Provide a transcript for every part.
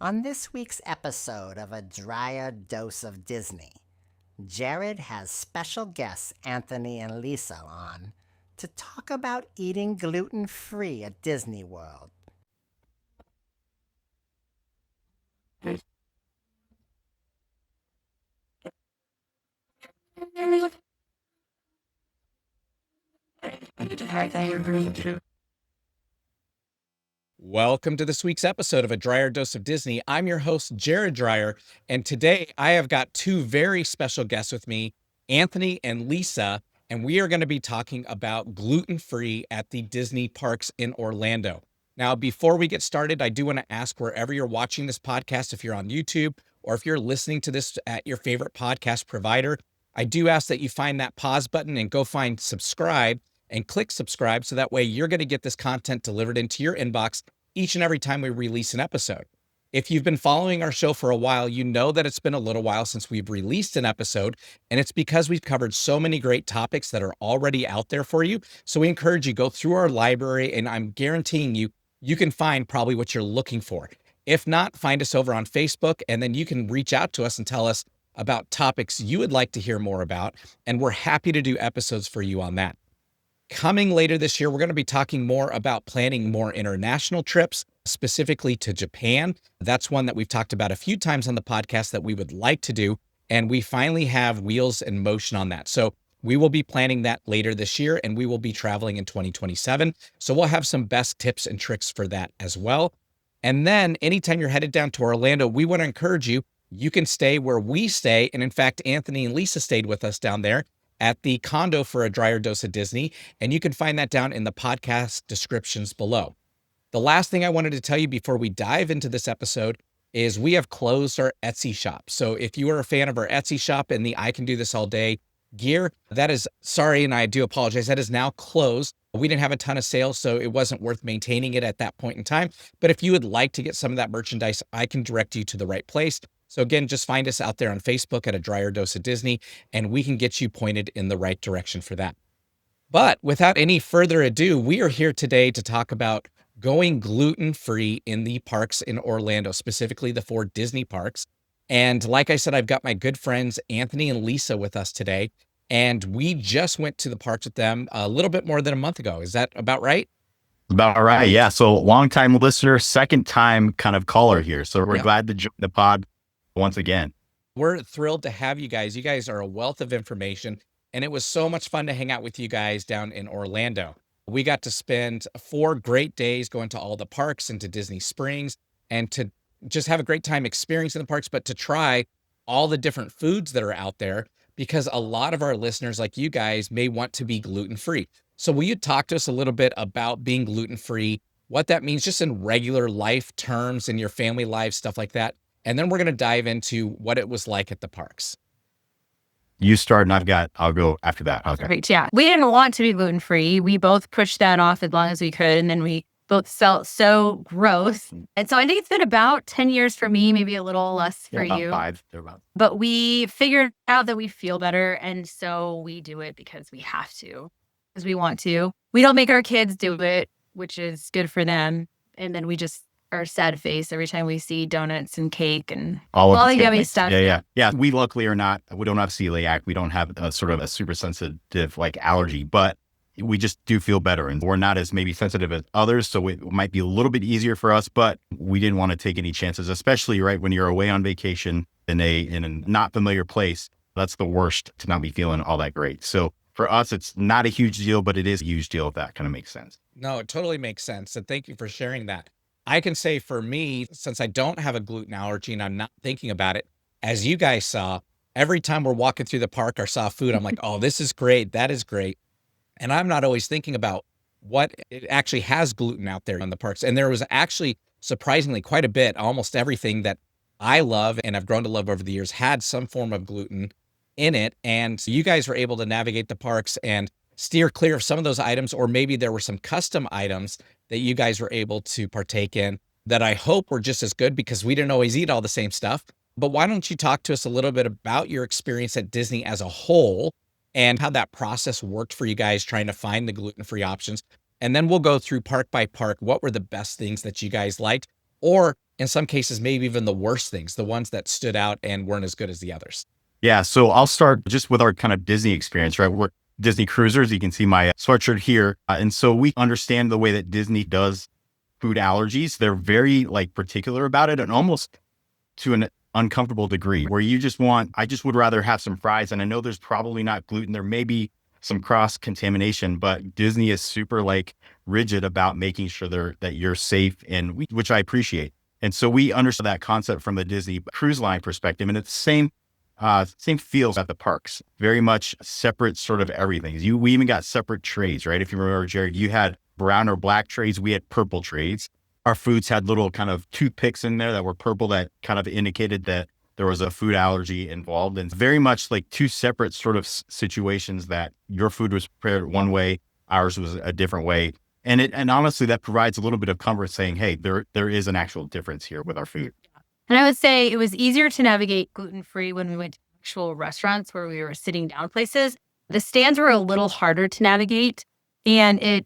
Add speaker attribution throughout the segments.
Speaker 1: On this week's episode of A Drier Dose of Disney, Jared has special guests Anthony and Lisa on to talk about eating gluten-free at Disney World.
Speaker 2: Welcome to this week's episode of A Drier Dose of Disney. I'm your host, Jared Dreyer, and today I have got two very special guests with me, Anthony and Lisa, and we are going to be talking about gluten-free at the Disney parks in Orlando. Now, before we get started, I do want to ask wherever you're watching this podcast, if you're on YouTube or if you're listening to this at your favorite podcast provider, I do ask that you find that pause button and go find subscribe and click subscribe so that way you're going to get this content delivered into your inbox each and every time we release an episode. If you've been following our show for a while, you know that it's been a little while since we've released an episode, and it's because we've covered so many great topics that are already out there for you. So we encourage you go through our library, and I'm guaranteeing you, you can find probably what you're looking for. If not, find us over on Facebook, and then you can reach out to us and tell us about topics you would like to hear more about, and we're happy to do episodes for you on that. Coming later this year, we're going to be talking more about planning more international trips, specifically to Japan. That's one that we've talked about a few times on the podcast that we would like to do. And we finally have wheels in motion on that. So we will be planning that later this year, and we will be traveling in 2027. So we'll have some best tips and tricks for that as well. And then anytime you're headed down to Orlando, we want to encourage you, you can stay where we stay. And in fact, Anthony and Lisa stayed with us down there at the Condo for A Drier Dose of Disney, and you can find that down in the podcast descriptions below. The last thing I wanted to tell you before we dive into this episode is we have closed our Etsy shop. So if you are a fan of our Etsy shop and the I Can Do This All Day gear, that is, sorry, and I do apologize, that is now closed. We didn't have a ton of sales, so it wasn't worth maintaining it at that point in time. But if you would like to get some of that merchandise, I can direct you to the right place. So again, just find us out there on Facebook at A Drier Dose of Disney, and we can get you pointed in the right direction for that. But without any further ado, we are here today to talk about going gluten-free in the parks in Orlando, specifically the 4 Disney parks. And like I said, I've got my good friends, Anthony and Lisa, with us today. And we just went to the parks with them a little bit more than a month ago. Is that about right?
Speaker 3: About right. Yeah. So long-time listener, second time kind of caller here. So we're glad to join the pod once again.
Speaker 2: We're thrilled to have you guys. You guys are a wealth of information, and it was so much fun to hang out with you guys down in Orlando. We got to spend 4 great days going to all the parks and to Disney Springs and to just have a great time experiencing the parks, but to try all the different foods that are out there because a lot of our listeners, like you guys, may want to be gluten-free. So will you talk to us a little bit about being gluten-free, what that means just in regular life terms in your family life, stuff like that? And then we're going to dive into what it was like at the parks.
Speaker 3: You start and I'll go after that. Okay.
Speaker 4: Perfect. Yeah. We didn't want to be gluten free. We both pushed that off as long as we could. And then we both felt so gross. And so I think it's been about 10 years for me, maybe a little less for
Speaker 3: about
Speaker 4: you.
Speaker 3: 5. They're about.
Speaker 4: But we figured out that we feel better. And so we do it because we have to, because we want to. We don't make our kids do it, which is good for them. And then we just are sad face every time we see donuts and cake and all the yummy stuff.
Speaker 3: Yeah. We luckily are not, we don't have celiac. We don't have a sort of a super sensitive like allergy, but we just do feel better. And we're not as maybe sensitive as others. So it might be a little bit easier for us, but we didn't want to take any chances, especially right when you're away on vacation in a not familiar place. That's the worst, to not be feeling all that great. So for us, it's not a huge deal, but it is a huge deal if that kind of makes sense.
Speaker 2: No, it totally makes sense. And thank you for sharing that. I can say for me, since I don't have a gluten allergy and I'm not thinking about it, as you guys saw, every time we're walking through the park or saw food, I'm like, oh, this is great. That is great. And I'm not always thinking about what it actually has gluten out there in the parks. And there was actually surprisingly quite a bit. Almost everything that I love and I've grown to love over the years had some form of gluten in it. And you guys were able to navigate the parks and steer clear of some of those items, or maybe there were some custom items that you guys were able to partake in that I hope were just as good because we didn't always eat all the same stuff. But why don't you talk to us a little bit about your experience at Disney as a whole and how that process worked for you guys trying to find the gluten-free options? And then we'll go through park by park. What were the best things that you guys liked? Or in some cases, maybe even the worst things, the ones that stood out and weren't as good as the others?
Speaker 3: Yeah. So I'll start just with our kind of Disney experience, right? We're Disney cruisers. You can see my sweatshirt here. And so we understand the way that Disney does food allergies. They're very like particular about it and almost to an uncomfortable degree where I just would rather have some fries. And I know there's probably not gluten. There may be some cross contamination, but Disney is super like rigid about making sure that you're safe which I appreciate. And so we understood that concept from the Disney cruise line perspective. And it's the same feels at the parks, very much separate sort of everything. We even got separate trays, right? If you remember, Jared, you had brown or black trays. We had purple trays. Our foods had little kind of toothpicks in there that were purple that kind of indicated that there was a food allergy involved. And very much like two separate sort of situations that your food was prepared one way, ours was a different way. And honestly, that provides a little bit of comfort saying, hey, there is an actual difference here with our food.
Speaker 4: And I would say it was easier to navigate gluten-free when we went to actual restaurants where we were sitting down places. The stands were a little harder to navigate. And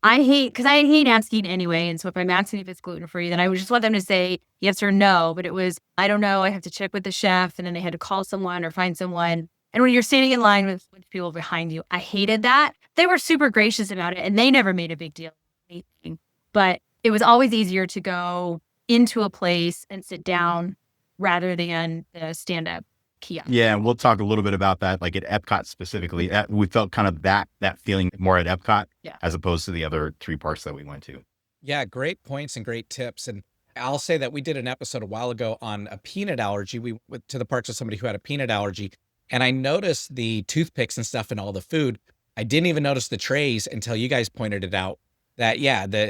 Speaker 4: I hate asking anyway. And so if I'm asking if it's gluten-free, then I would just want them to say yes or no. But it was, I don't know, I have to check with the chef. And then they had to call someone or find someone. And when you're standing in line with people behind you, I hated that. They were super gracious about it and they never made a big deal of anything. But it was always easier to go into a place and sit down rather than the stand-up kiosk.
Speaker 3: Yeah, and we'll talk a little bit about that, like at Epcot specifically. We felt kind of that feeling more at Epcot as opposed to the other 3 parks that we went to.
Speaker 2: Yeah, great points and great tips. And I'll say that we did an episode a while ago on a peanut allergy. We went to the parks with somebody who had a peanut allergy, and I noticed the toothpicks and stuff in all the food. I didn't even notice the trays until you guys pointed it out that,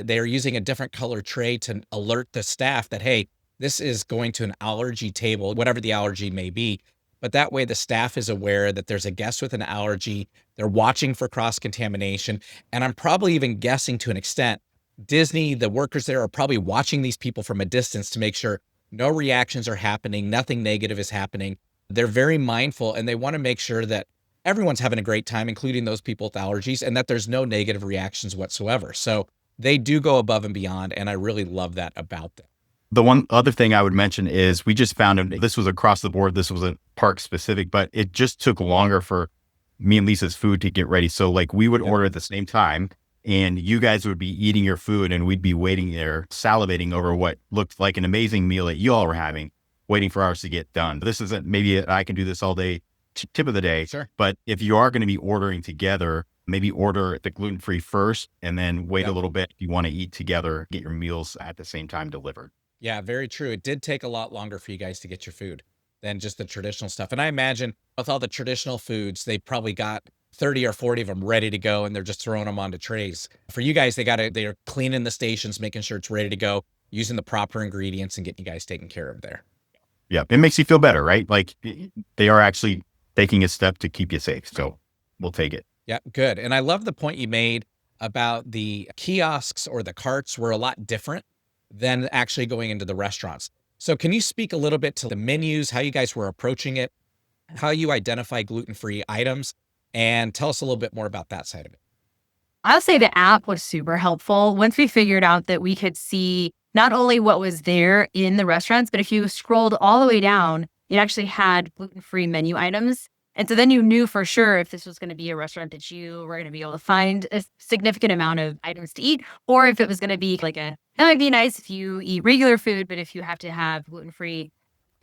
Speaker 2: they're using a different color tray to alert the staff that, hey, this is going to an allergy table, whatever the allergy may be. But that way the staff is aware that there's a guest with an allergy. They're watching for cross-contamination. And I'm probably even guessing to an extent, Disney, the workers there are probably watching these people from a distance to make sure no reactions are happening, nothing negative is happening. They're very mindful and they want to make sure that everyone's having a great time, including those people with allergies, and that there's no negative reactions whatsoever. So they do go above and beyond, and I really love that about them.
Speaker 3: The one other thing I would mention is we just found this was across the board. This was a park specific, but it just took longer for me and Lisa's food to get ready. So like we would order at the same time and you guys would be eating your food and we'd be waiting there, salivating over what looked like an amazing meal that you all were having, waiting for ours to get done. This isn't I can do this all day tip of the day.
Speaker 2: Sure.
Speaker 3: But if you are going to be ordering together, maybe order the gluten-free first and then wait a little bit. If you want to eat together, get your meals at the same time delivered.
Speaker 2: Yeah, very true. It did take a lot longer for you guys to get your food than just the traditional stuff. And I imagine with all the traditional foods, they probably got 30 or 40 of them ready to go and they're just throwing them onto trays. For you guys, they're cleaning the stations, making sure it's ready to go, using the proper ingredients and getting you guys taken care of there.
Speaker 3: Yeah, it makes you feel better, right? Like they are actually taking a step to keep you safe. So we'll take it.
Speaker 2: Yeah, good. And I love the point you made about the kiosks or the carts were a lot different than actually going into the restaurants. So can you speak a little bit to the menus, how you guys were approaching it, how you identify gluten-free items, and tell us a little bit more about that side of it.
Speaker 4: I'll say the app was super helpful. Once we figured out that we could see not only what was there in the restaurants, but if you scrolled all the way down, it actually had gluten-free menu items. And so then you knew for sure if this was going to be a restaurant that you were going to be able to find a significant amount of items to eat, or if it was going to be like that might be nice if you eat regular food, but if you have to have gluten-free,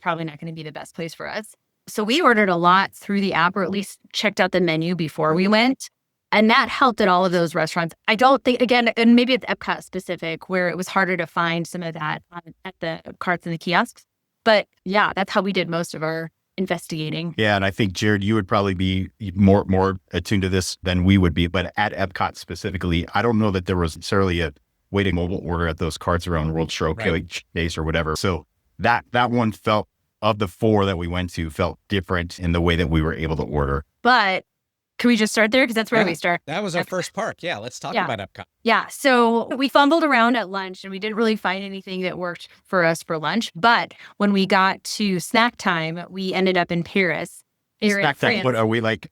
Speaker 4: probably not going to be the best place for us. So we ordered a lot through the app, or at least checked out the menu before we went. And that helped at all of those restaurants. I don't think, again, and maybe it's Epcot specific, where it was harder to find some of that at the carts and the kiosks. But yeah, that's how we did most of our investigating.
Speaker 3: Yeah, and I think, Jared, you would probably be more attuned to this than we would be. But at Epcot specifically, I don't know that there was necessarily a way to mobile order at those carts around World Showcase or whatever. So that one felt, of the 4 that we went to, felt different in the way that we were able to order.
Speaker 4: But can we just start there? Because that's where we start.
Speaker 2: That was our first park. Yeah, let's talk about Epcot.
Speaker 4: Yeah, so we fumbled around at lunch and we didn't really find anything that worked for us for lunch. But when we got to snack time, we ended up in Paris.
Speaker 3: Snack time? What are we, like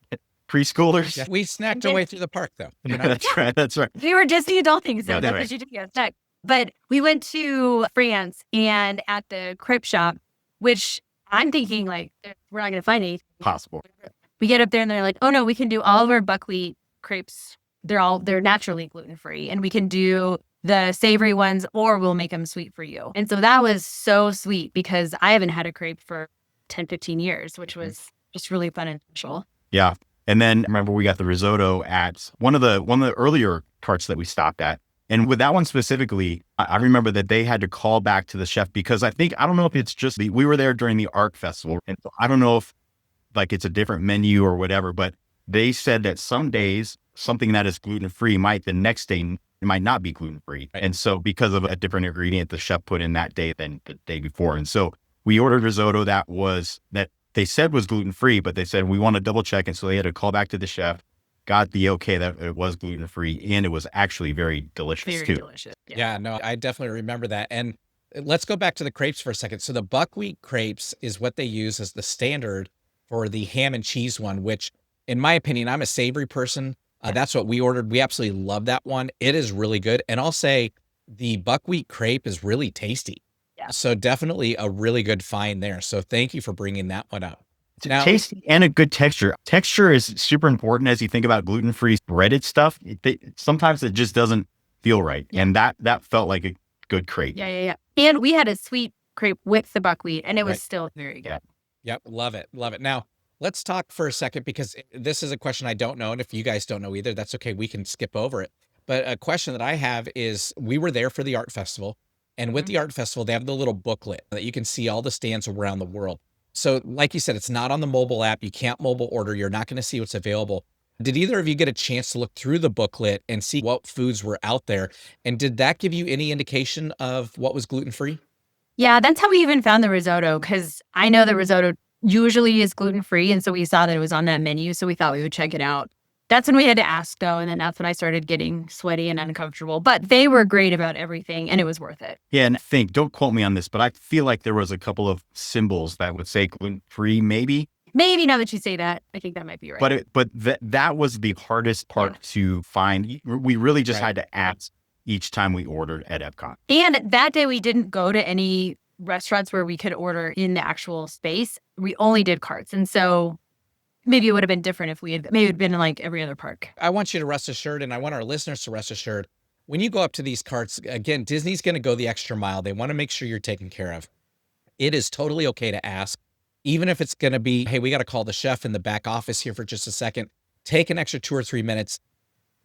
Speaker 3: preschoolers?
Speaker 2: Yeah, we snacked our way through the park, though.
Speaker 3: That's right.
Speaker 4: We were Disney adulting, so
Speaker 3: That's
Speaker 4: that's
Speaker 3: right.
Speaker 4: what you did. Yeah, snack. But we went to France and at the crepe shop, which I'm thinking like we're not going to find anything
Speaker 3: Possible.
Speaker 4: We get up there and they're like, oh no, we can do all of our buckwheat crepes. They're naturally gluten free, and we can do the savory ones, or we'll make them sweet for you. And so that was so sweet because I haven't had a crepe for 10, 15 years, which was just really fun and special.
Speaker 3: Yeah. And then remember we got the risotto at one of the earlier carts that we stopped at. And with that one specifically, I remember that they had to call back to the chef because I don't know if it's just we were there during the art festival. And so I don't know if like it's a different menu or whatever, but they said that some days something that is gluten-free the next day it might not be gluten-free. And so because of a different ingredient the chef put in that day than the day before. And so we ordered risotto that they said was gluten-free, but they said we want to double check. And so they had to call back to the chef, got the okay that it was gluten-free, and it was actually very delicious
Speaker 4: Very
Speaker 3: too.
Speaker 4: delicious.
Speaker 2: Yeah, no, I definitely remember that. And let's go back to the crepes for a second. So the buckwheat crepes is what they use as the standard for the ham and cheese one, which in my opinion, I'm a savory person. That's what we ordered. We absolutely love that one. It is really good. And I'll say the buckwheat crepe is really tasty.
Speaker 4: Yeah.
Speaker 2: So definitely a really good find there. So thank you for bringing that one up. Now,
Speaker 3: tasty and a good texture. Texture is super important as you think about gluten-free breaded stuff. Sometimes it just doesn't feel right. And that felt like a good crepe.
Speaker 4: Yeah. And we had a sweet crepe with the buckwheat, and it was still very good.
Speaker 2: Yep. Love it. Love it. Now, let's talk for a second, because this is a question I don't know. And if you guys don't know either, that's okay. We can skip over it. But a question that I have is, we were there for the art festival. And with the art festival, they have the little booklet that you can see all the stands around the world. So like you said, it's not on the mobile app. You can't mobile order. You're not going to see what's available. Did either of you get a chance to look through the booklet and see what foods were out there? And did that give you any indication of what was gluten-free?
Speaker 4: Yeah, that's how we even found the risotto, because I know the risotto usually is gluten-free. And so we saw that it was on that menu. So we thought we would check it out. That's when we had to ask, though. And then that's when I started getting sweaty and uncomfortable. But they were great about everything, and it was worth it.
Speaker 3: Yeah, and don't quote me on this, but I feel like there was a couple of symbols that would say gluten-free, maybe.
Speaker 4: Maybe now that you say that, I think that might be right.
Speaker 3: But that was the hardest part to find. We really just had to ask each time we ordered at Epcot.
Speaker 4: And that day we didn't go to any restaurants where we could order in the actual space. We only did carts. And so maybe it would have been different if we had maybe it'd been in like every other park.
Speaker 2: I want you to rest assured, and I want our listeners to rest assured, when you go up to these carts, again, Disney's going to go the extra mile. They want to make sure you're taken care of. It is totally okay to ask, even if it's going to be, hey, we got to call the chef in the back office here for just a second. Take an extra 2 or 3 minutes.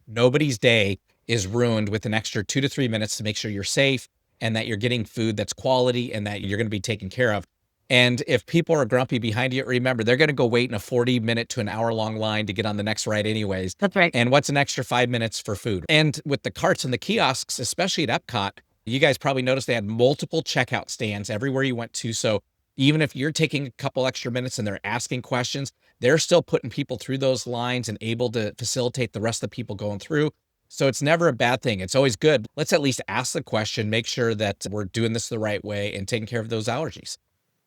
Speaker 2: Nobody's day is ruined with an extra 2 to 3 minutes to make sure you're safe and that you're getting food that's quality and that you're going to be taken care of. And if people are grumpy behind you, remember, they're going to go wait in a 40-minute to an hour-long line to get on the next ride anyways.
Speaker 4: That's right.
Speaker 2: And what's an extra 5 minutes for food? And with the carts and the kiosks, especially at Epcot, you guys probably noticed they had multiple checkout stands everywhere you went to. So even if you're taking a couple extra minutes and they're asking questions, they're still putting people through those lines and able to facilitate the rest of the people going through. So it's never a bad thing. It's always good. Let's at least ask the question, make sure that we're doing this the right way and taking care of those allergies.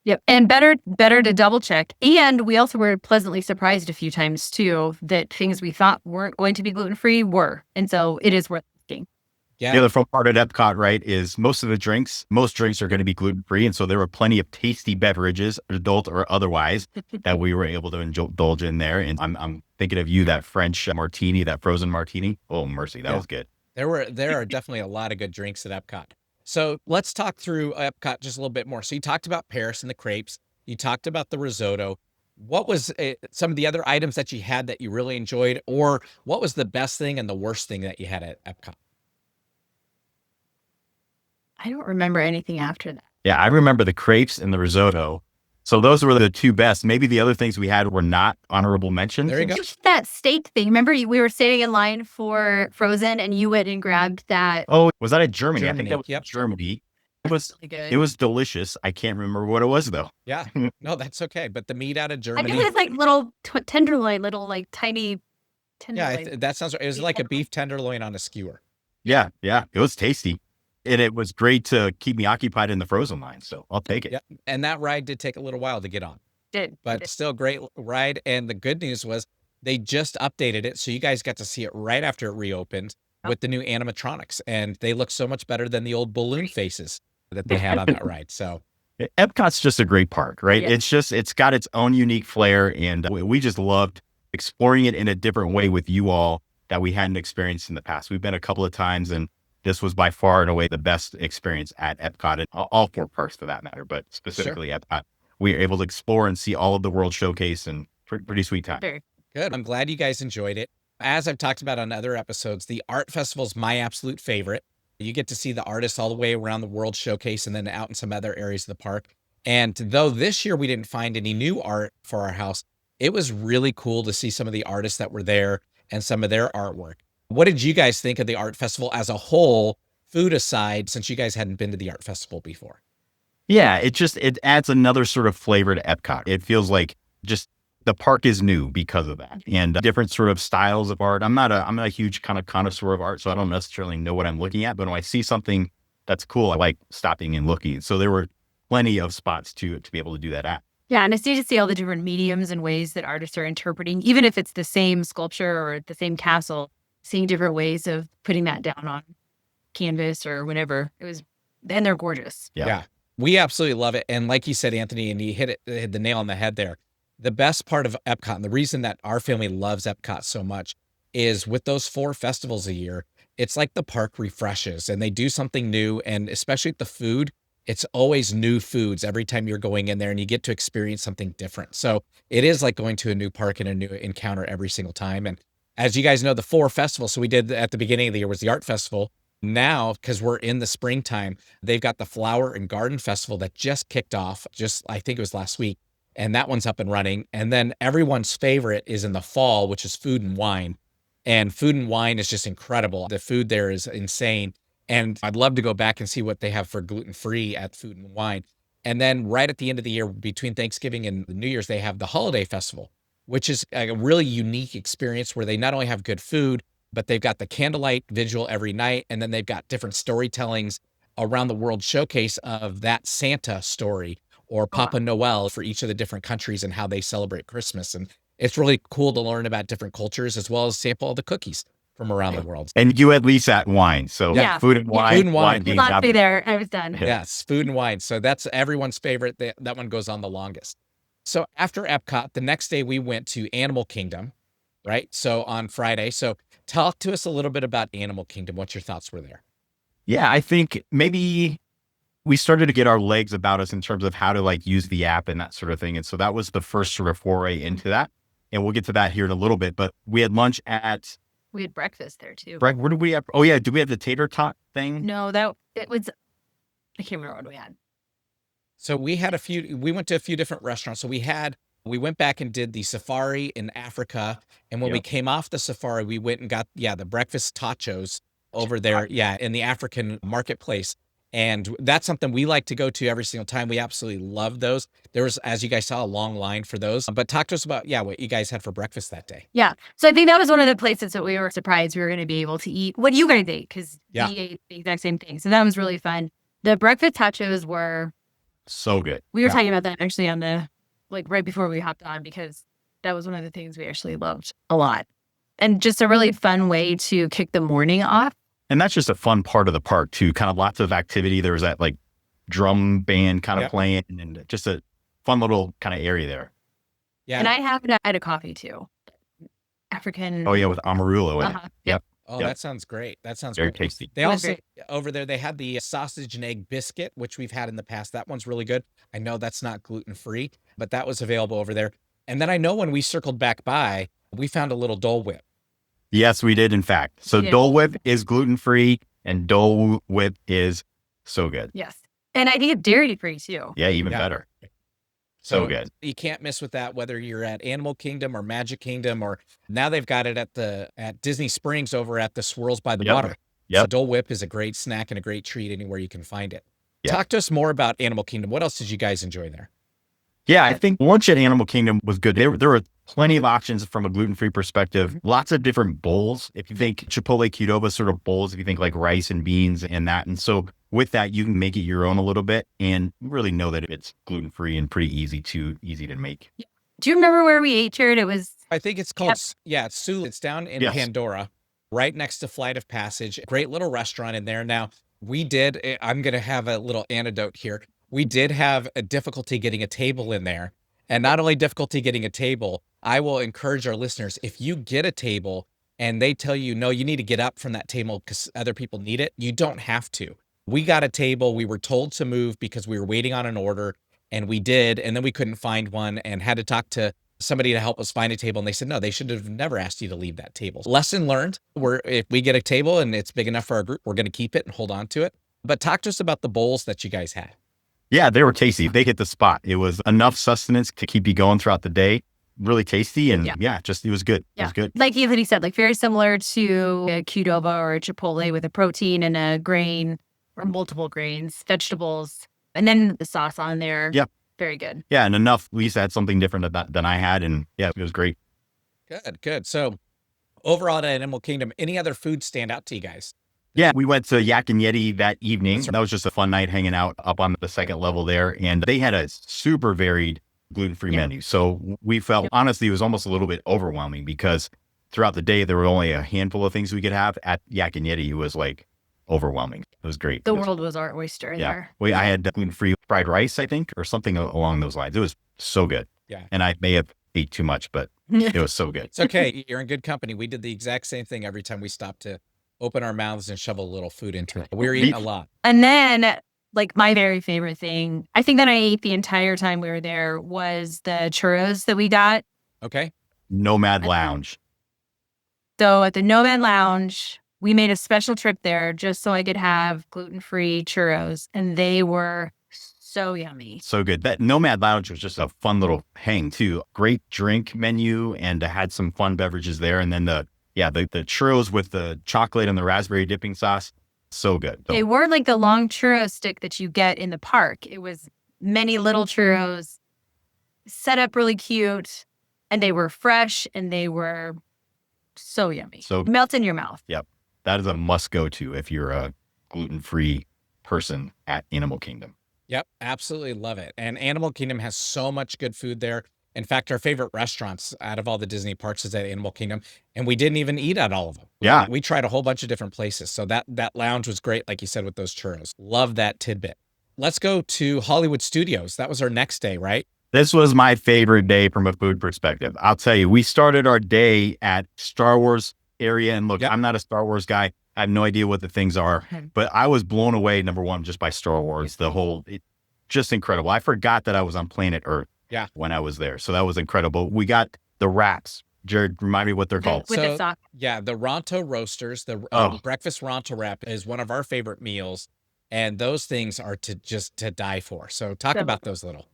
Speaker 4: Yep. And better to double check. And we also were pleasantly surprised a few times too that things we thought weren't going to be gluten-free were. And so it is worth asking.
Speaker 2: Yeah.
Speaker 3: The other fun part at Epcot, right, is most drinks are going to be gluten-free. And so there were plenty of tasty beverages, adult or otherwise, that we were able to indulge in there. And I'm thinking of you, that French martini, that frozen martini. Oh, mercy. That was good.
Speaker 2: There are definitely a lot of good drinks at Epcot. So let's talk through Epcot just a little bit more. So you talked about Paris and the crepes. You talked about the risotto. What was some of the other items that you had that you really enjoyed? Or what was the best thing and the worst thing that you had at Epcot?
Speaker 4: I don't remember anything after that.
Speaker 3: Yeah, I remember the crepes and the risotto. So those were the two best. Maybe the other things we had were not honorable mentions.
Speaker 2: There you go.
Speaker 4: Just that steak thing. Remember we were standing in line for Frozen and you went and grabbed that.
Speaker 3: Oh, was that at Germany? I think
Speaker 2: Germany,
Speaker 3: that was Germany. It was
Speaker 4: really good.
Speaker 3: It was delicious. I can't remember what it was though.
Speaker 2: Yeah, no, that's okay. But the meat out of
Speaker 4: I
Speaker 2: Germany.
Speaker 4: guess it's like little tenderloin, little like tiny tenderloin.
Speaker 2: Yeah, that sounds right. It was like a beef tenderloin on a skewer.
Speaker 3: Yeah, it was tasty. And it was great to keep me occupied in the frozen line. So I'll take it.
Speaker 2: Yeah, and that ride did take a little while to get on. But
Speaker 4: Did.
Speaker 2: still a great ride. And the good news was they just updated it. So you guys got to see it right after it reopened. with the new animatronics, and they look so much better than the old balloon faces that they had on that ride. So
Speaker 3: Epcot's just a great park, right?
Speaker 4: Yeah.
Speaker 3: It's got its own unique flair, and we just loved exploring it in a different way with you all that we hadn't experienced in the past. We've been a couple of times, and this was by far and away the best experience at Epcot, and all four parks for that matter, but specifically Epcot. We were able to explore and see all of the World Showcase, and pretty sweet time.
Speaker 4: Very.
Speaker 2: good. I'm glad you guys enjoyed it. As I've talked about on other episodes, the art festival is my absolute favorite. You get to see the artists all the way around the World Showcase and then out in some other areas of the park. And though this year we didn't find any new art for our house, it was really cool to see some of the artists that were there and some of their artwork. What did you guys think of the art festival as a whole, food aside, since you guys hadn't been to the art festival before?
Speaker 3: Yeah, it adds another sort of flavor to Epcot. It feels like just the park is new because of that, and different sort of styles of art. I'm not a huge kind of connoisseur of art, so I don't necessarily know what I'm looking at. But when I see something that's cool, I like stopping and looking. So there were plenty of spots to be able to do that at.
Speaker 4: Yeah, and it's neat to see all the different mediums and ways that artists are interpreting, even if it's the same sculpture or the same castle, seeing different ways of putting that down on canvas or whatever. And they're gorgeous.
Speaker 3: Yeah.
Speaker 2: We absolutely love it. And like you said, Anthony, and you hit the nail on the head there. The best part of Epcot, and the reason that our family loves Epcot so much, is with those 4 festivals a year, it's like the park refreshes and they do something new. And especially with the food, it's always new foods every time you're going in there, and you get to experience something different. So it is like going to a new park and a new encounter every single time. And as you guys know, the 4 festivals, so we did at the beginning of the year was the art festival. Now, because we're in the springtime, they've got the Flower and Garden Festival that just kicked off, I think it was last week, and that one's up and running. And then everyone's favorite is in the fall, which is Food and Wine. And Food and Wine is just incredible. The food there is insane. And I'd love to go back and see what they have for gluten-free at Food and Wine. And then right at the end of the year, between Thanksgiving and New Year's, they have the Holiday Festival, which is a really unique experience where they not only have good food, but they've got the candlelight vigil every night. And then they've got different storytellings around the World Showcase of that Santa story or Papa Noel for each of the different countries and how they celebrate Christmas. And it's really cool to learn about different cultures as well as sample all the cookies from around the world.
Speaker 3: And you at least at wine. So
Speaker 4: Yeah.
Speaker 3: food and wine.
Speaker 2: Food and wine.
Speaker 3: being
Speaker 4: Last day
Speaker 3: up-
Speaker 4: there, I was done.
Speaker 2: Yes, Food and Wine. So that's everyone's favorite. That one goes on the longest. So after Epcot, the next day we went to Animal Kingdom, right? So on Friday. So talk to us a little bit about Animal Kingdom. What your thoughts were there?
Speaker 3: Yeah, I think maybe we started to get our legs about us in terms of how to like use the app and that sort of thing. And so that was the first sort of foray into that. And we'll get to that here in a little bit. But we had lunch at
Speaker 4: We had breakfast there too.
Speaker 3: Greg. Where did we have? Oh yeah, do we have the tater tot thing?
Speaker 4: No, it was, I can't remember what we had.
Speaker 2: So we went to a few different restaurants. So we went back and did the safari in Africa. And when we
Speaker 3: Yep.
Speaker 2: came off the safari, we went and got, the breakfast tachos over there. In the African marketplace. And that's something we like to go to every single time. We absolutely love those. There was, as you guys saw, a long line for those. But talk to us about, what you guys had for breakfast that day.
Speaker 4: Yeah. So I think that was one of the places that we were surprised we were going to be able to eat what you guys ate, because
Speaker 2: Yeah.
Speaker 4: we ate the exact same thing. So that was really fun. The breakfast tachos were,
Speaker 3: So good.
Speaker 4: we were
Speaker 3: Yeah.
Speaker 4: talking about that actually on the, right before we hopped on, because that was one of the things we actually loved a lot. And just a really fun way to kick the morning off.
Speaker 3: And that's just a fun part of the park too. Kind of lots of activity. There was that like drum band kind of
Speaker 2: Yep.
Speaker 3: playing, and just a fun little kind of area there.
Speaker 2: Yeah.
Speaker 4: And I had a coffee too. African.
Speaker 3: Oh yeah, with Amarillo in it.
Speaker 4: Uh-huh.
Speaker 3: Yep.
Speaker 2: Oh,
Speaker 3: Yep.
Speaker 2: That sounds great. That sounds
Speaker 3: Very
Speaker 2: great.
Speaker 3: tasty.
Speaker 2: They
Speaker 4: It was
Speaker 2: also, over there, they had the sausage and egg biscuit, which we've had in the past. That one's really good. I know that's not gluten-free, but that was available over there. And then I know when we circled back by, we found a little Dole Whip.
Speaker 3: Yes, we did in fact. So
Speaker 4: We did.
Speaker 3: Dole Whip is gluten free, and Dole Whip is so good.
Speaker 4: Yes. And I think it's dairy free too.
Speaker 3: Yeah, even
Speaker 2: Yeah.
Speaker 3: better. So good.
Speaker 2: You can't miss with that, whether you're at Animal Kingdom or Magic Kingdom, or now they've got it at Disney Springs over at the Swirls by the
Speaker 3: Yep.
Speaker 2: Water.
Speaker 3: Yep.
Speaker 2: So Dole Whip is a great snack and a great treat anywhere you can find it.
Speaker 3: Yeah.
Speaker 2: Talk to us more about Animal Kingdom. What else did you guys enjoy there?
Speaker 3: Yeah, I think lunch at Animal Kingdom was good. There were plenty of options from a gluten-free perspective. Lots of different bowls. If you think Chipotle Qdoba sort of bowls, if you think like rice and beans and that. And so with that, you can make it your own a little bit and really know that it's gluten-free and pretty easy to make.
Speaker 4: Do you remember where we ate, Jared? It was
Speaker 2: I think it's called, it's Sulu. It's down in
Speaker 3: Yes.
Speaker 2: Pandora, right next to Flight of Passage. Great little restaurant in there. Now, I'm going to have a little anecdote here. We did have a difficulty getting a table in there. And not only difficulty getting a table, I will encourage our listeners, if you get a table and they tell you, no, you need to get up from that table because other people need it, you don't have to. We got a table. We were told to move because we were waiting on an order, and we did. And then we couldn't find one and had to talk to somebody to help us find a table. And they said, no, they should have never asked you to leave that table. Lesson learned. If we get a table and it's big enough for our group, we're going to keep it and hold on to it. But talk to us about the bowls that you guys had.
Speaker 3: Yeah, they were tasty. They hit the spot. It was enough sustenance to keep you going throughout the day. Really tasty. And it was good. It was good.
Speaker 4: Like Anthony said, like very similar to a Qdoba or a Chipotle with a protein and a grain or multiple grains, vegetables, and then the sauce on there.
Speaker 3: Yep.
Speaker 4: Very good.
Speaker 3: Yeah, and enough. Lisa had something different than I had. And yeah, it was great.
Speaker 2: Good. So overall at Animal Kingdom, any other food stand out to you guys?
Speaker 3: Yeah, we went to Yak and Yeti that evening. That was just a fun night hanging out up on the second level there. And they had a super varied gluten-free menu. So we felt, honestly, it was almost a little bit overwhelming because throughout the day, there were only a handful of things we could have. At Yak and Yeti, it was like overwhelming. It was great.
Speaker 4: The world was our oyster there.
Speaker 3: I had gluten-free fried rice, I think, or something along those lines. It was so good.
Speaker 2: Yeah.
Speaker 3: And I may have ate too much, but it was so good.
Speaker 2: It's okay. You're in good company. We did the exact same thing every time we stopped to open our mouths and shovel a little food into it. We were eating a lot.
Speaker 4: And then, like, my very favorite thing, I think that I ate the entire time we were there, was the churros that we got.
Speaker 2: Okay.
Speaker 3: Nomad Lounge.
Speaker 4: So at the Nomad Lounge, we made a special trip there just so I could have gluten-free churros, and they were so yummy.
Speaker 3: So good. That Nomad Lounge was just a fun little hang too. Great drink menu, and had some fun beverages there. And then the churros with the chocolate and the raspberry dipping sauce. So good.
Speaker 4: They were like the long churro stick that you get in the park. It was many little churros set up really cute, and they were fresh, and they were so yummy. So melt in your mouth.
Speaker 3: Yep. That is a must go to if you're a gluten-free person at Animal Kingdom.
Speaker 2: Yep. Absolutely love it. And Animal Kingdom has so much good food there. In fact, our favorite restaurants out of all the Disney parks is at Animal Kingdom, and we didn't even eat at all of them.
Speaker 3: Yeah.
Speaker 2: We tried a whole bunch of different places. So that lounge was great, like you said, with those churros. Love that tidbit. Let's go to Hollywood Studios. That was our next day, right?
Speaker 3: This was my favorite day from a food perspective. I'll tell you, we started our day at Star Wars area. And look, I'm not a Star Wars guy. I have no idea what the things are, but I was blown away, number one, just by Star Wars. Just incredible. I forgot that I was on planet Earth.
Speaker 2: Yeah.
Speaker 3: When I was there. So that was incredible. We got the wraps. Jared, remind me what they're called.
Speaker 4: With the sauce.
Speaker 2: Yeah, the Ronto Roasters, the breakfast Ronto wrap is one of our favorite meals. And those things are to die for. So talk about those little.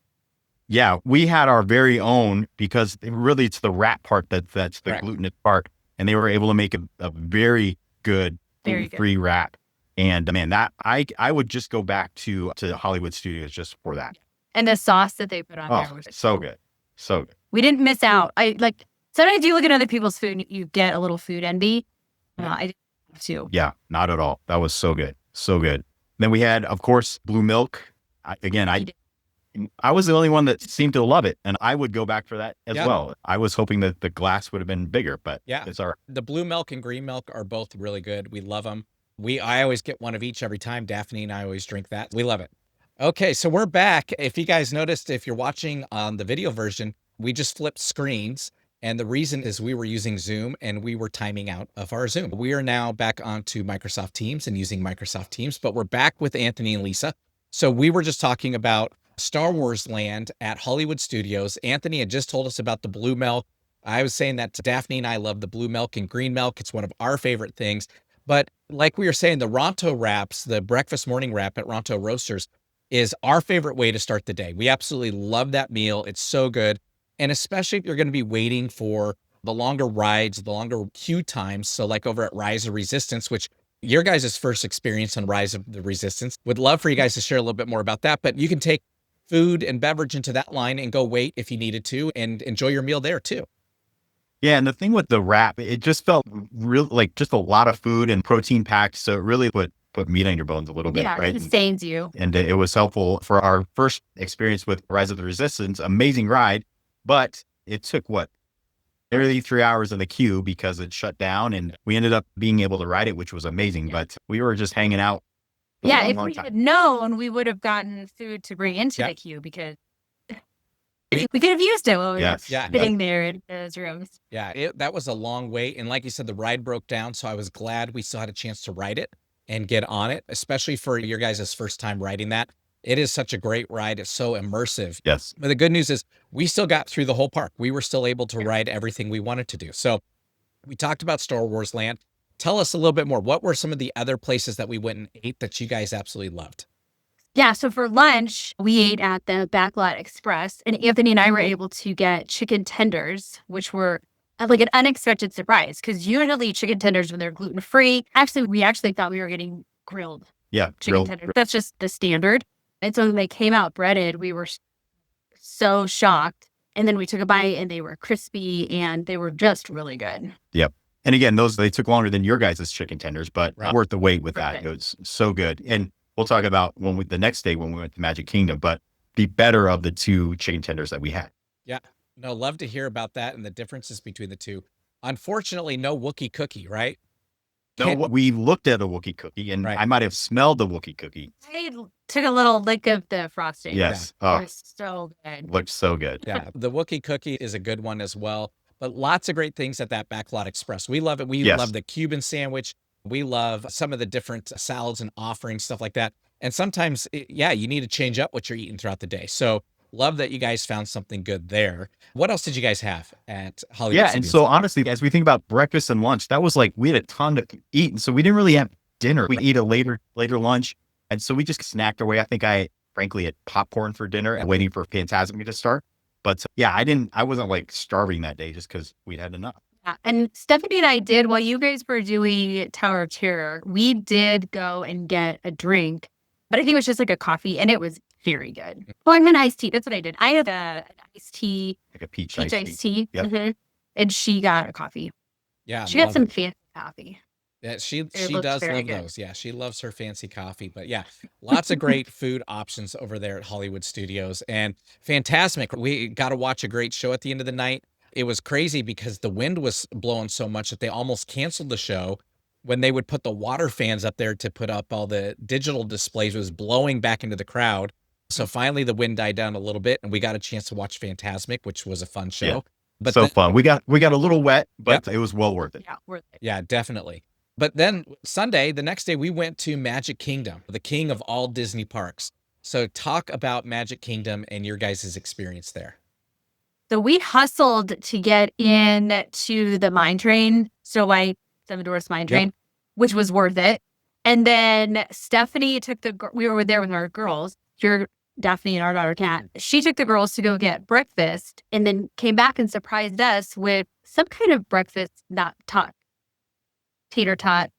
Speaker 3: Yeah, we had our very own because it's the wrap part that's the glutinous part. And they were able to make a very good gluten-free wrap. And man, that I would just go back to Hollywood Studios just for that.
Speaker 4: And the sauce that they put on there was
Speaker 3: so good. So good.
Speaker 4: We didn't miss out. Sometimes you look at other people's food and you get a little food envy. I didn't have to.
Speaker 3: Yeah, not at all. That was so good. So good. Then we had, of course, blue milk. I was the only one that seemed to love it, and I would go back for that as well. I was hoping that the glass would have been bigger, but it's all right.
Speaker 2: The blue milk and green milk are both really good. We love them. I always get one of each every time. Daphne and I always drink that. We love it. Okay, so we're back. If you guys noticed, if you're watching on the video version, we just flipped screens. And the reason is we were using Zoom and we were timing out of our Zoom. We are now back onto Microsoft Teams and using Microsoft Teams, but we're back with Anthony and Lisa. So we were just talking about Star Wars Land at Hollywood Studios. Anthony had just told us about the blue milk. I was saying that Daphne and I love the blue milk and green milk. It's one of our favorite things. But like we were saying, the Ronto wraps, the breakfast morning wrap at Ronto Roasters, is our favorite way to start the day. We absolutely love that meal. It's so good. And especially if you're going to be waiting for the longer rides, the longer queue times. So like over at Rise of Resistance, which your guys' first experience on Rise of the Resistance, would love for you guys to share a little bit more about that. But you can take food and beverage into that line and go wait if you needed to and enjoy your meal there too.
Speaker 3: Yeah, and the thing with the wrap, it just felt real, like just a lot of food and protein packed. So it really put meat on your bones a little bit, right?
Speaker 4: It sustains you.
Speaker 3: And it was helpful for our first experience with Rise of the Resistance. Amazing ride, but it took nearly 3 hours in the queue because it shut down, and we ended up being able to ride it, which was amazing. But we were just hanging out for a
Speaker 4: Yeah,
Speaker 3: long,
Speaker 4: if
Speaker 3: long
Speaker 4: we
Speaker 3: time.
Speaker 4: had known, we would have gotten food to bring into
Speaker 2: Yep.
Speaker 4: the queue because we could have used it while we were
Speaker 3: Yes.
Speaker 2: Yeah.
Speaker 4: sitting there in those rooms.
Speaker 2: Yeah, that was a long wait. And like you said, the ride broke down. So I was glad we still had a chance to ride it and get on it, especially for your guys' first time riding that. It is such a great ride. It's so immersive.
Speaker 3: Yes.
Speaker 2: But the good news is we still got through the whole park. We were still able to ride everything we wanted to do. So we talked about Star Wars Land. Tell us a little bit more. What were some of the other places that we went and ate that you guys absolutely loved?
Speaker 4: Yeah, so for lunch, we ate at the Backlot Express, and Anthony and I were able to get chicken tenders, which were like an unexpected surprise because usually chicken tenders when they're gluten free. Actually, we thought we were getting grilled
Speaker 3: Yeah.
Speaker 4: chicken tenders. That's just the standard. And so when they came out breaded, we were so shocked. And then we took a bite and they were crispy and they were just really good.
Speaker 3: Yep. And again, they took longer than your guys' chicken tenders, but
Speaker 2: Right.
Speaker 3: worth the wait with that.
Speaker 4: Right.
Speaker 3: It was so good. And we'll talk about the next day when we went to Magic Kingdom, but the better of the two chicken tenders that we had.
Speaker 2: Yeah. No, love to hear about that and the differences between the two. Unfortunately, no Wookiee cookie, right?
Speaker 3: No, we looked at a Wookiee cookie, and
Speaker 2: Right.
Speaker 3: I might have smelled the Wookiee cookie.
Speaker 4: I took a little lick of the frosting.
Speaker 3: Yes.
Speaker 4: It
Speaker 3: Oh,
Speaker 4: was so good.
Speaker 3: looked so good.
Speaker 2: Yeah, the Wookiee cookie is a good one as well. But lots of great things at that Backlot Express. We love it. We
Speaker 3: Yes.
Speaker 2: love the Cuban sandwich. We love some of the different salads and offerings, stuff like that. And sometimes, you need to change up what you're eating throughout the day. So love that you guys found something good there. What else did you guys have at Hollywood
Speaker 3: Yeah. And
Speaker 2: Studios?
Speaker 3: so honestly, as we think about breakfast and lunch, that was like, we had a ton to eat. And so we didn't really have dinner. We eat a later lunch. And so we just snacked away. I think I frankly had popcorn for dinner and waiting for Fantasmic to start. But I wasn't like starving that day just because we'd had enough.
Speaker 4: Yeah. And Stephanie and I did, while you guys were doing Tower of Terror, we did go and get a drink, but I think it was just like a coffee and it was very good. Well, I'm an iced tea. That's what I did. I had an iced tea,
Speaker 3: Like a peach
Speaker 4: peach
Speaker 3: iced
Speaker 4: iced
Speaker 3: tea.
Speaker 4: tea.
Speaker 3: Yep.
Speaker 4: Mhm. And she got a coffee.
Speaker 2: Yeah,
Speaker 4: She got
Speaker 2: love
Speaker 4: some
Speaker 2: it.
Speaker 4: fancy coffee.
Speaker 2: Yeah, she
Speaker 4: looked
Speaker 2: does
Speaker 4: very
Speaker 2: love
Speaker 4: good.
Speaker 2: those. Yeah, she loves her fancy coffee. But yeah, lots of great food options over there at Hollywood Studios. And fantastic. We got to watch a great show at the end of the night. It was crazy because the wind was blowing so much that they almost canceled the show when they would put the water fans up there to put up all the digital displays. It was blowing back into the crowd. So finally the wind died down a little bit and we got a chance to watch Fantasmic, which was a fun show.
Speaker 3: Yeah.
Speaker 2: But
Speaker 3: So
Speaker 2: then-
Speaker 3: fun. We got a little wet, but it was well worth it.
Speaker 4: Yeah, worth it.
Speaker 2: Yeah, definitely. But then Sunday, the next day, we went to Magic Kingdom, the king of all Disney parks. So talk about Magic Kingdom and your guys' experience there.
Speaker 4: So we hustled to get in to the mine train, Snow White, Seven Dwarfs Mine Train, which was worth it. And then Stephanie we were there with our girls, Daphne and our daughter Kat. She took the girls to go get breakfast and then came back and surprised us with some kind of breakfast, tater tot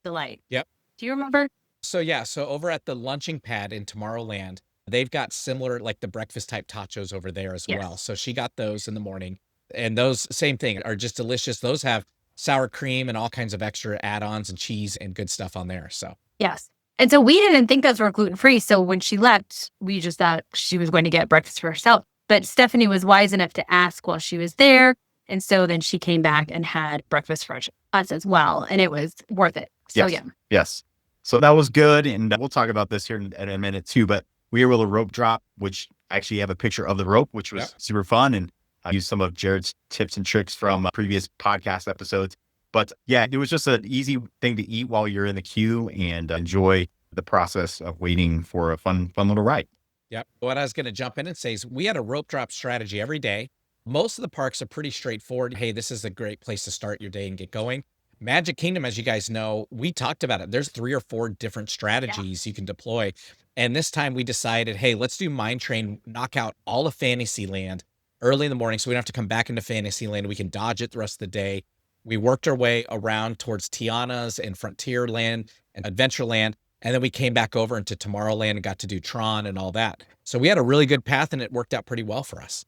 Speaker 4: delight.
Speaker 2: Yep.
Speaker 4: Do you remember?
Speaker 2: So over at the lunching pad in Tomorrowland, they've got similar, like the breakfast type tachos over there as
Speaker 4: Yes.
Speaker 2: well. So she got those in the morning. And those, same thing, are just delicious. Those have sour cream and all kinds of extra add-ons and cheese and good stuff on there. So
Speaker 4: Yes. And so we didn't think those were gluten-free. So when she left, we just thought she was going to get breakfast for herself. But Stephanie was wise enough to ask while she was there. And so then she came back and had breakfast for us as well. And it was worth it. So
Speaker 3: Yes.
Speaker 4: yeah.
Speaker 3: Yes. So that was good. And we'll talk about this here in a minute too, but we were able to rope drop, which I actually have a picture of the rope, which was super fun. And I used some of Jared's tips and tricks from previous podcast episodes. But yeah, it was just an easy thing to eat while you're in the queue and enjoy the process of waiting for a fun little ride.
Speaker 2: Yep. What I was going to jump in and say is we had a rope drop strategy every day. Most of the parks are pretty straightforward. Hey, this is a great place to start your day and get going. Magic Kingdom, as you guys know, we talked about it. There's 3 or 4 different strategies you can deploy. And this time we decided, hey, let's do Mine Train, knock out all of Fantasyland early in the morning so we don't have to come back into Fantasyland. We can dodge it the rest of the day. We worked our way around towards Tiana's and Frontierland and Adventureland. And then we came back over into Tomorrowland and got to do Tron and all that. So we had a really good path and it worked out pretty well for us.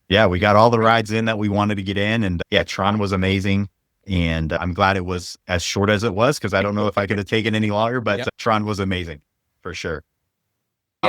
Speaker 3: Yeah, we got all the rides in that we wanted to get in. And yeah, Tron was amazing. And I'm glad it was as short as it was because I don't know if I could have taken any longer, but Tron was amazing for sure.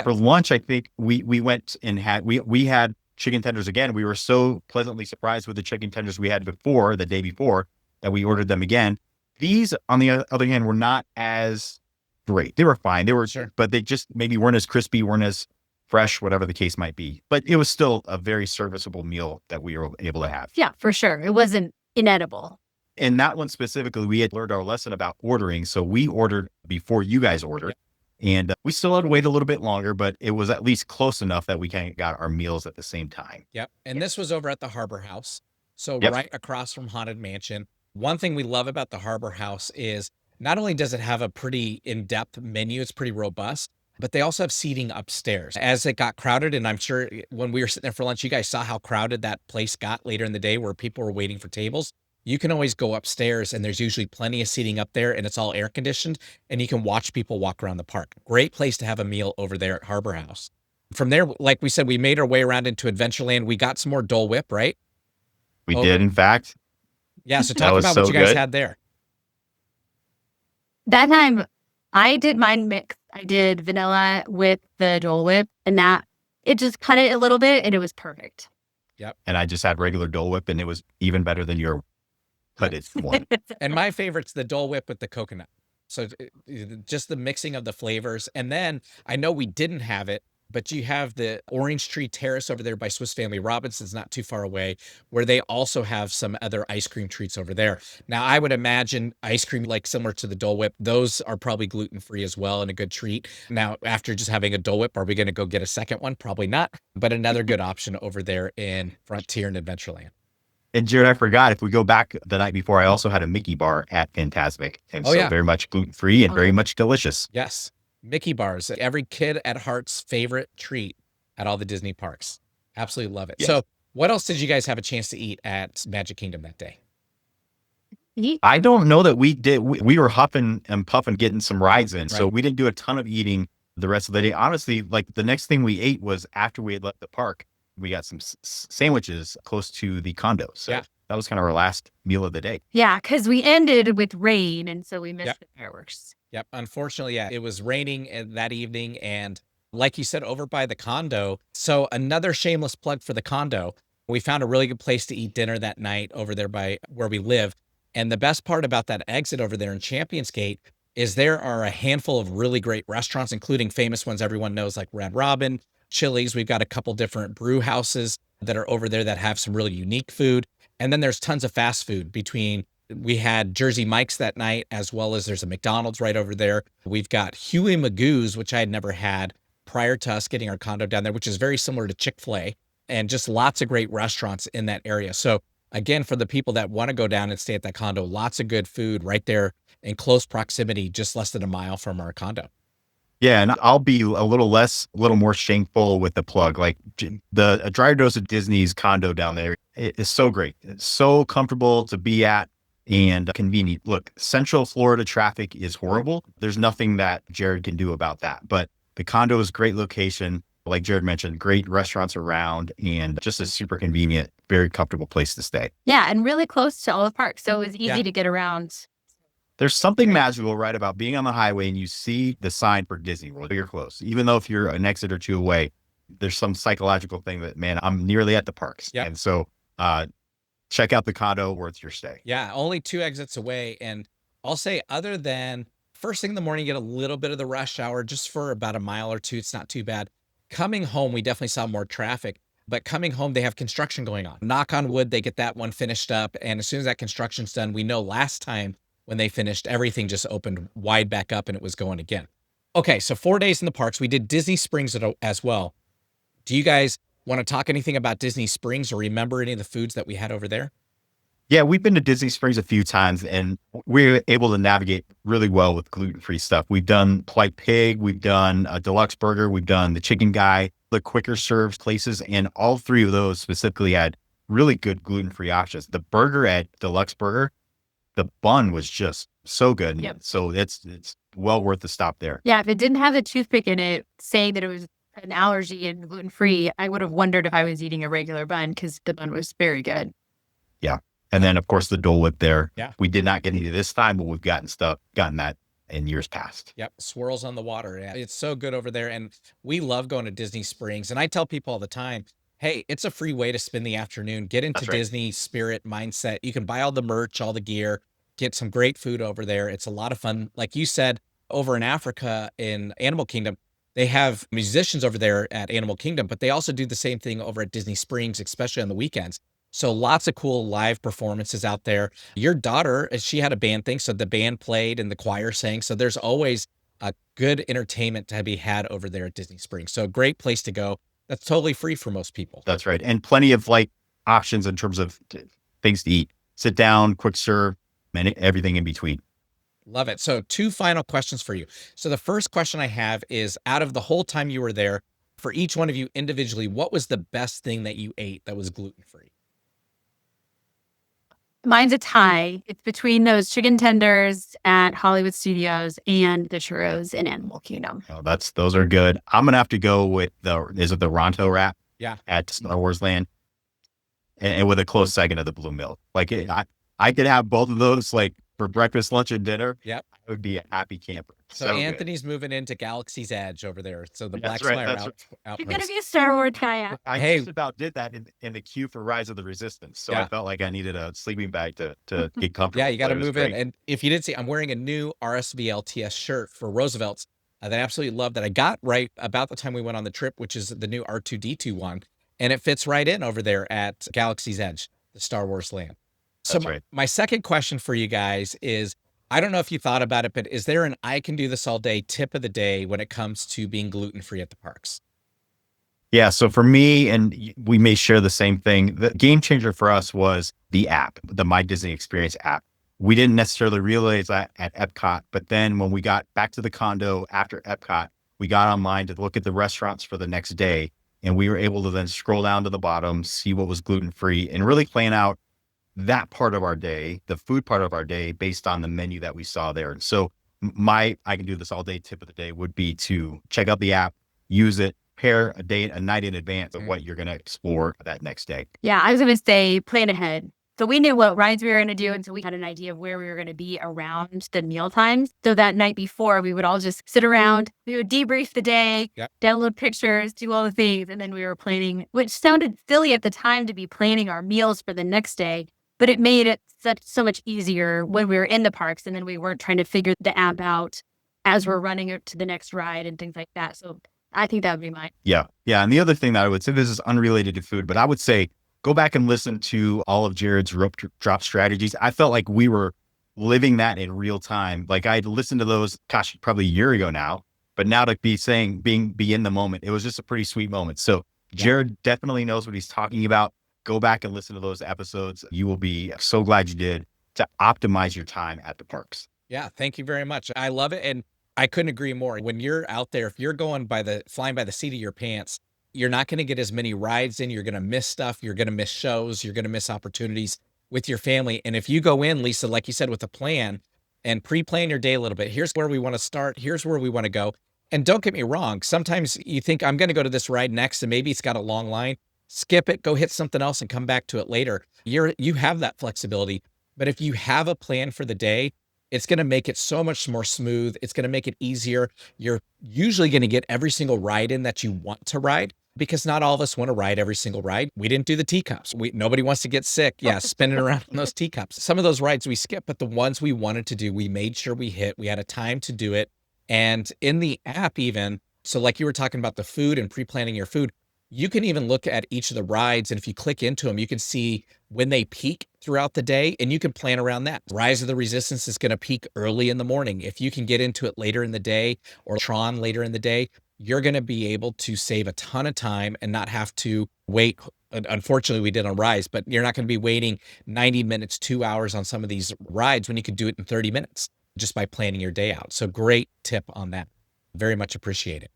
Speaker 3: For lunch, I think we went and we had chicken tenders again. We were so pleasantly surprised with the chicken tenders we had before, the day before, that we ordered them again. These, on the other hand, were not as great. They were fine. They were,
Speaker 2: Sure.
Speaker 3: but they just maybe weren't as crispy, weren't as fresh, whatever the case might be. But it was still a very serviceable meal that we were able to have.
Speaker 4: Yeah, for sure. It wasn't inedible.
Speaker 3: And that one specifically, we had learned our lesson about ordering. So we ordered before you guys ordered. And we still had to wait a little bit longer, but it was at least close enough that we kind of got our meals at the same time.
Speaker 2: Yep. And this was over at the Harbor House. So
Speaker 3: Yep.
Speaker 2: right across from Haunted Mansion. One thing we love about the Harbor House is not only does it have a pretty in-depth menu, it's pretty robust, but they also have seating upstairs. As it got crowded, and I'm sure when we were sitting there for lunch, you guys saw how crowded that place got later in the day where people were waiting for tables. You can always go upstairs and there's usually plenty of seating up there and it's all air conditioned and you can watch people walk around the park. Great place to have a meal over there at Harbor House. From there, like we said, we made our way around into Adventureland. We got some more Dole Whip, right?
Speaker 3: We did, in fact.
Speaker 2: Yeah. So talk
Speaker 3: was
Speaker 2: about
Speaker 3: so
Speaker 2: what you guys
Speaker 3: good.
Speaker 2: had there.
Speaker 4: That time I did mine mixed. I did vanilla with the Dole Whip, and that it just cut it a little bit and it was perfect.
Speaker 3: And I just had regular Dole Whip, and it was even better than your hooded one.
Speaker 2: And my favorite's the Dole Whip with the coconut. So just the mixing of the flavors. And then I know we didn't have it, but you have the Orange Tree Terrace over there by Swiss Family Robinson's, not too far away, where they also have some other ice cream treats over there. Now, I would imagine ice cream, like similar to the Dole Whip, those are probably gluten-free as well and a good treat. Now, after just having a Dole Whip, are we going to go get a second one? Probably not, but another good option over there in Frontier and Adventureland.
Speaker 3: And Jared, I forgot, if we go back the night before, I also had a Mickey bar at Fantasmic. And
Speaker 2: Oh,
Speaker 3: so
Speaker 2: yeah.
Speaker 3: very much gluten-free and very much delicious.
Speaker 2: Yes. Mickey bars, every kid at heart's favorite treat at all the Disney parks. Absolutely love it.
Speaker 3: Yes.
Speaker 2: So what else did you guys have a chance to eat at Magic Kingdom that day?
Speaker 3: I don't know that we did. We were huffing and puffing, getting some rides in. So
Speaker 2: Right.
Speaker 3: we didn't do a ton of eating the rest of the day. Honestly, like the next thing we ate was after we had left the park, we got some sandwiches close to the condo. So
Speaker 2: Yeah.
Speaker 3: that was kind of our last meal of the day.
Speaker 4: Yeah, because we ended with rain, and so we missed
Speaker 2: Yep.
Speaker 4: the fireworks.
Speaker 2: Yep. Unfortunately, yeah, it was raining that evening. And like you said, over by the condo. So another shameless plug for the condo. We found a really good place to eat dinner that night over there by where we live. And the best part about that exit over there in Champions Gate is there are a handful of really great restaurants, including famous ones everyone knows like Red Robin, Chili's. We've got a couple different brew houses that are over there that have some really unique food. And then there's tons of fast food between, we had Jersey Mike's that night, as well as there's a McDonald's right over there. We've got Huey Magoo's, which I had never had prior to us getting our condo down there, which is very similar to Chick-fil-A, and just lots of great restaurants in that area. So again, for the people that want to go down and stay at that condo, lots of good food right there in close proximity, just less than a mile from our condo.
Speaker 3: Yeah, and I'll be a little more shameful with the plug. Like the A Dryer Dose of Disney's condo down there is so great. It's so comfortable to be at and convenient. Look, Central Florida traffic is horrible. There's nothing that Jared can do about that. But the condo is a great location. Like Jared mentioned, great restaurants around and just a super convenient, very comfortable place to stay.
Speaker 4: Yeah, and really close to all the parks, so it was easy
Speaker 2: Yeah.
Speaker 4: to get around.
Speaker 3: There's something magical, right, about being on the highway and you see the sign for Disney World. You're close. Even though if you're an exit or two away, there's some psychological thing that, man, I'm nearly at the parks.
Speaker 2: Yep.
Speaker 3: And so check out the condo worth your stay.
Speaker 2: Yeah, only 2 exits away. And I'll say, other than first thing in the morning, you get a little bit of the rush hour just for about a mile or two. It's not too bad. Coming home, we definitely saw more traffic. But coming home, they have construction going on. Knock on wood, they get that one finished up. And as soon as that construction's done, we know last time when they finished, everything just opened wide back up and it was going again. Okay, so 4 days in the parks. We did Disney Springs as well. Do you guys want to talk anything about Disney Springs or remember any of the foods that we had over there?
Speaker 3: Yeah, we've been to Disney Springs a few times and we're able to navigate really well with gluten-free stuff. We've done Polite Pig, we've done a deluxe burger, we've done the Chicken Guy, the quicker served places, and all three of those specifically had really good gluten-free options. The burger at Deluxe Burger, the bun was just so good.
Speaker 4: Yep.
Speaker 3: So it's well worth the stop there.
Speaker 4: Yeah, if it didn't have a toothpick in it, saying that it was an allergy and gluten-free, I would have wondered if I was eating a regular bun because the bun was very good.
Speaker 3: And then of course the Dole Whip there.
Speaker 2: Yeah.
Speaker 3: We did not get any this time, but we've gotten that in years past.
Speaker 2: Yep, swirls on the water. Yeah, it's so good over there. And we love going to Disney Springs. And I tell people all the time, Hey, it's a free way to spend the afternoon. Get into
Speaker 3: That's right.
Speaker 2: Disney spirit mindset. You can buy all the merch, all the gear, get some great food over there. It's a lot of fun. Like you said, over in Africa in Animal Kingdom, they have musicians over there at Animal Kingdom, but they also do the same thing over at Disney Springs, especially on the weekends. So lots of cool live performances out there. Your daughter, she had a band thing, so the band played and the choir sang. So there's always a good entertainment to be had over there at Disney Springs. So a great place to go. That's totally free for most people.
Speaker 3: That's right. And plenty of like options in terms of things to eat. Sit down, quick serve, and everything in between.
Speaker 2: Love it. So, two final questions for you. So, the first question I have is out of the whole time you were there, for each one of you individually, what was the best thing that you ate that was gluten free?
Speaker 4: Mine's a tie. It's between those chicken tenders at Hollywood Studios and the churros in Animal Kingdom.
Speaker 3: Oh, those are good. I'm gonna have to go with is it the Ronto wrap?
Speaker 2: Yeah.
Speaker 3: At Star Wars Land, and with a close second of the blue milk. Like I could have both of those like for breakfast, lunch, and dinner.
Speaker 2: Yep.
Speaker 3: I would be a happy camper.
Speaker 2: So
Speaker 3: good.
Speaker 2: Anthony's moving into Galaxy's Edge over there. So the Black
Speaker 3: That's right,
Speaker 2: Spire
Speaker 3: that's right.
Speaker 2: outpost.
Speaker 4: You're gonna be a Star Wars guy.
Speaker 3: I
Speaker 2: Hey.
Speaker 3: just about did that in the queue for Rise of the Resistance. So
Speaker 2: Yeah.
Speaker 3: I felt like I needed a sleeping bag to get comfortable.
Speaker 2: Yeah, you got to
Speaker 3: But it was
Speaker 2: move in.
Speaker 3: great.
Speaker 2: And if you did see, I'm wearing a new RSVLTS shirt for Roosevelt's that I absolutely love that I got right about the time we went on the trip, which is the new R2D2 one. And it fits right in over there at Galaxy's Edge, the Star Wars land. So
Speaker 3: That's
Speaker 2: my,
Speaker 3: right.
Speaker 2: my second question for you guys is, I don't know if you thought about it, but is there an I can do this all day tip of the day when it comes to being gluten-free at the parks?
Speaker 3: Yeah. So for me, and we may share the same thing, the game changer for us was the app, the My Disney Experience app. We didn't necessarily realize that at Epcot, but then when we got back to the condo after Epcot, we got online to look at the restaurants for the next day. And we were able to then scroll down to the bottom, see what was gluten-free, and really plan out that part of our day, the food part of our day, based on the menu that we saw there. And so my I can do this all day tip of the day would be to check out the app, use it, pair a night in advance of what you're going to explore that next day.
Speaker 4: Yeah, I was gonna say plan ahead. So we knew what rides we were gonna do, and so we had an idea of where we were gonna be around the meal times. So that night before, we would all just sit around. We would debrief the day,
Speaker 2: Yep.
Speaker 4: download pictures, do all the things, and then we were planning, which sounded silly at the time to be planning our meals for the next day, but it made it so much easier when we were in the parks, and then we weren't trying to figure the app out as we're running it to the next ride and things like that. So I think that would be mine.
Speaker 3: Yeah. Yeah. And the other thing that I would say, this is unrelated to food, but I would say go back and listen to all of Jared's rope drop strategies. I felt like we were living that in real time. Like I'd listened to those, gosh, probably a year ago now, but now to be in the moment, it was just a pretty sweet moment. So Jared definitely knows what he's talking about. Go back and listen to those episodes. You will be so glad you did to optimize your time at the parks.
Speaker 2: Yeah, thank you very much. I love it. And I couldn't agree more. When you're out there, if you're going flying by the seat of your pants, you're not going to get as many rides in. You're going to miss stuff. You're going to miss shows. You're going to miss opportunities with your family. And if you go in, Lisa, like you said, with a plan and pre-plan your day a little bit, here's where we want to start. Here's where we want to go. And don't get me wrong. Sometimes you think I'm going to go to this ride next and maybe it's got a long line. Skip it, go hit something else and come back to it later. You have that flexibility. But if you have a plan for the day, it's going to make it so much more smooth. It's going to make it easier. You're usually going to get every single ride in that you want to ride because not all of us want to ride every single ride. We didn't do the teacups. Nobody wants to get sick. Yeah, spinning around on those teacups. Some of those rides we skipped, but the ones we wanted to do, we made sure we hit. We had a time to do it. And in the app even, so like you were talking about the food and pre-planning your food, you can even look at each of the rides. And if you click into them, you can see when they peak throughout the day and you can plan around that. Rise of the Resistance is going to peak early in the morning. If you can get into it later in the day or Tron later in the day, you're going to be able to save a ton of time and not have to wait. Unfortunately, we did on Rise, but you're not going to be waiting 90 minutes, 2 hours on some of these rides when you could do it in 30 minutes just by planning your day out. So great tip on that. Very much appreciate it.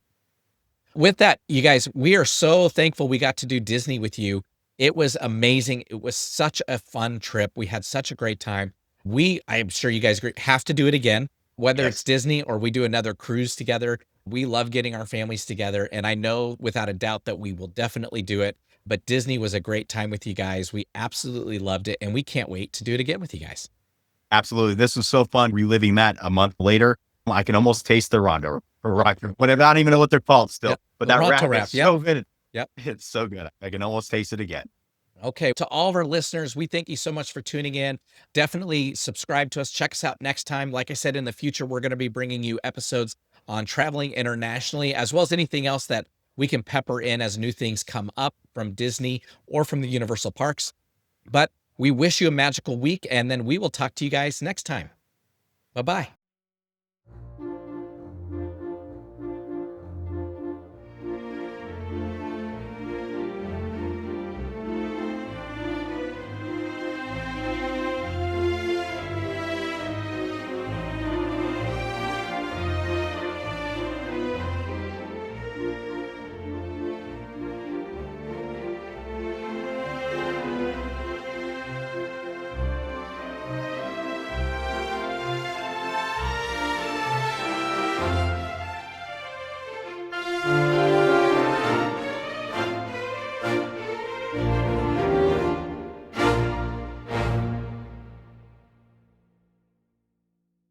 Speaker 2: With that, you guys, we are so thankful we got to do Disney with you. It was amazing. It was such a fun trip. We had such a great time. I'm sure you guys have to do it again, whether it's Disney or we do another cruise together. We love getting our families together. And I know without a doubt that we will definitely do it. But Disney was a great time with you guys. We absolutely loved it. And we can't wait to do it again with you guys.
Speaker 3: Absolutely. This was so fun reliving that a month later. I can almost taste the Rondo or whatever. I don't even know what they're called still.
Speaker 2: Yep.
Speaker 3: But
Speaker 2: The
Speaker 3: that
Speaker 2: Ronto
Speaker 3: wrap
Speaker 2: wrap,
Speaker 3: is so good.
Speaker 2: Yep.
Speaker 3: It's so good. I can almost taste it again.
Speaker 2: Okay. To all of our listeners, we thank you so much for tuning in. Definitely subscribe to us. Check us out next time. Like I said, in the future, we're going to be bringing you episodes on traveling internationally, as well as anything else that we can pepper in as new things come up from Disney or from the Universal parks. But we wish you a magical week, and then we will talk to you guys next time. Bye-bye.